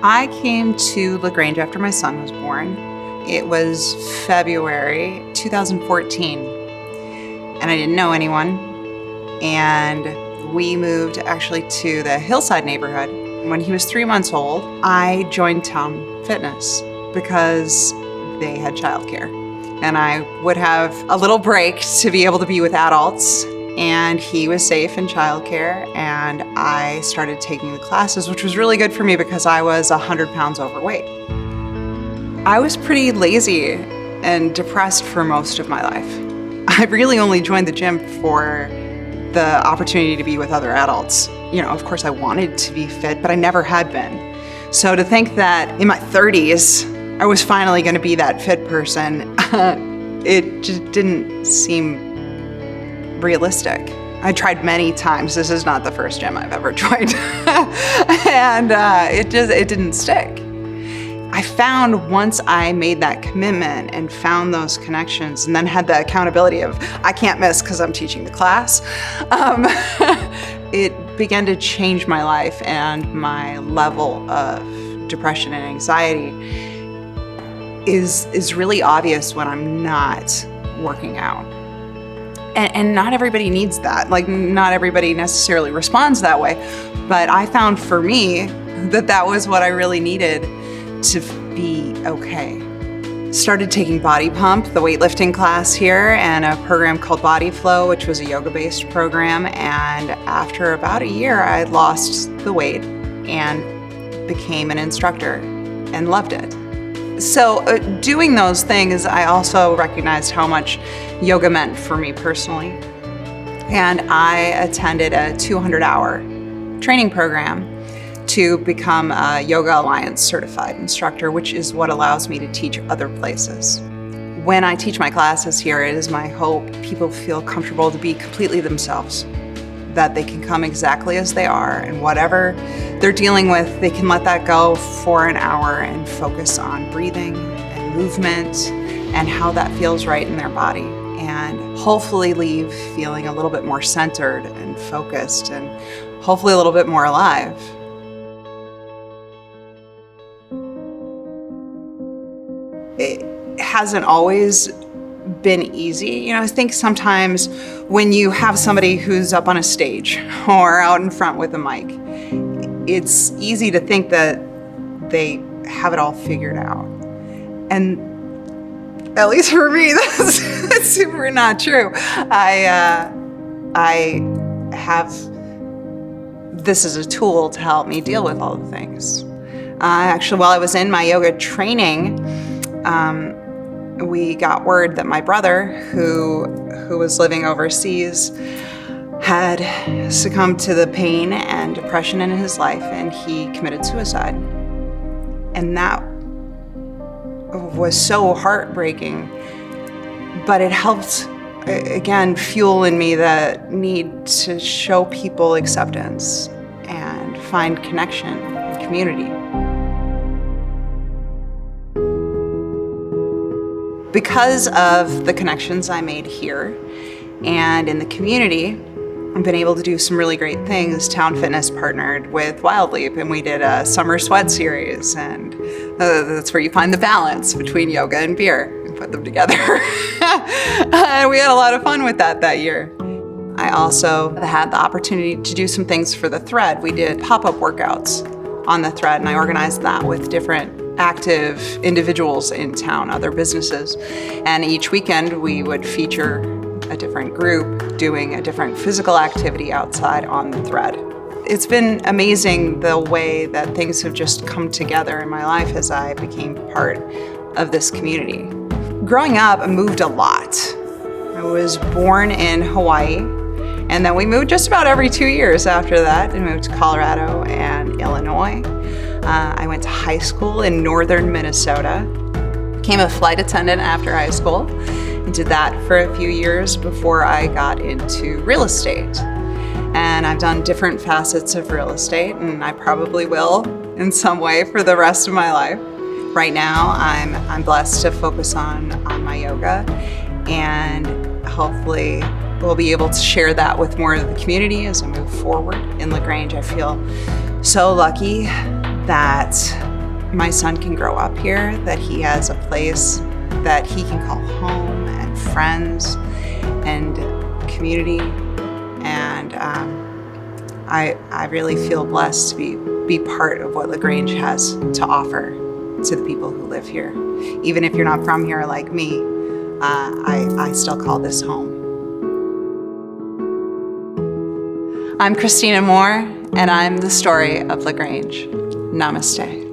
I came to LaGrange after my son was born. It was February 2014, and I didn't know anyone. And we moved actually to the Hillside neighborhood. When he was 3 months old, I joined Towne Fitness because they had childcare. And I would have a little break to be able to be with adults. And he was safe in childcare, and I started taking the classes, which was really good for me because I was 100 pounds overweight. I was pretty lazy and depressed for most of my life. I really only joined the gym for the opportunity to be with other adults. You know, of course I wanted to be fit, but I never had been. So to think that in my 30s, I was finally going to be that fit person, it just didn't seem realistic. I tried many times. This is not the first gym I've ever joined. And it didn't stick. I found once I made that commitment and found those connections and then had the accountability of, I can't miss because I'm teaching the class, it began to change my life, and my level of depression and anxiety is really obvious when I'm not working out. And not everybody needs that. Like, not everybody necessarily responds that way. But I found for me that was what I really needed to be okay. Started taking Body Pump, the weightlifting class here, and a program called Body Flow, which was a yoga-based program. And after about a year, I lost the weight and became an instructor and loved it. So doing those things, I also recognized how much yoga meant for me personally. And I attended a 200-hour training program to become a Yoga Alliance certified instructor, which is what allows me to teach other places. When I teach my classes here, it is my hope people feel comfortable to be completely themselves, that they can come exactly as they are, and whatever they're dealing with, they can let that go for an hour and focus on breathing and movement and how that feels right in their body, and hopefully leave feeling a little bit more centered and focused and hopefully a little bit more alive. It hasn't always been easy. You know, I think sometimes when you have somebody who's up on a stage or out in front with a mic, it's easy to think that they have it all figured out. And at least for me, that's super not true. I have this as a tool to help me deal with all the things. Actually, while I was in my yoga training, we got word that my brother, who was living overseas, had succumbed to the pain and depression in his life, and he committed suicide. And that was so heartbreaking, but it helped, again, fuel in me the need to show people acceptance and find connection and community. Because of the connections I made here and in the community, I've been able to do some really great things. Towne Fitness partnered with Wild Leap, and we did a summer sweat series, and that's where you find the balance between yoga and beer and put them together. And we had a lot of fun with that year. I also had the opportunity to do some things for the Thread. We did pop-up workouts on the Thread, and I organized that with different active individuals in town, other businesses. And each weekend we would feature a different group doing a different physical activity outside on the Thread. It's been amazing the way that things have just come together in my life as I became part of this community. Growing up, I moved a lot. I was born in Hawaii, and then we moved just about every 2 years after that. We moved to Colorado and Illinois. I went to high school in northern Minnesota, became a flight attendant after high school, and did that for a few years before I got into real estate. And I've done different facets of real estate, and I probably will in some way for the rest of my life. Right now, I'm blessed to focus on my yoga, and hopefully we'll be able to share that with more of the community as I move forward in LaGrange. I feel so lucky that my son can grow up here, that he has a place that he can call home, and friends and community. And I really feel blessed to be part of what LaGrange has to offer to the people who live here. Even if you're not from here like me, I still call this home. I'm Kristina Moore, and I'm the Story of LaGrange. Namaste.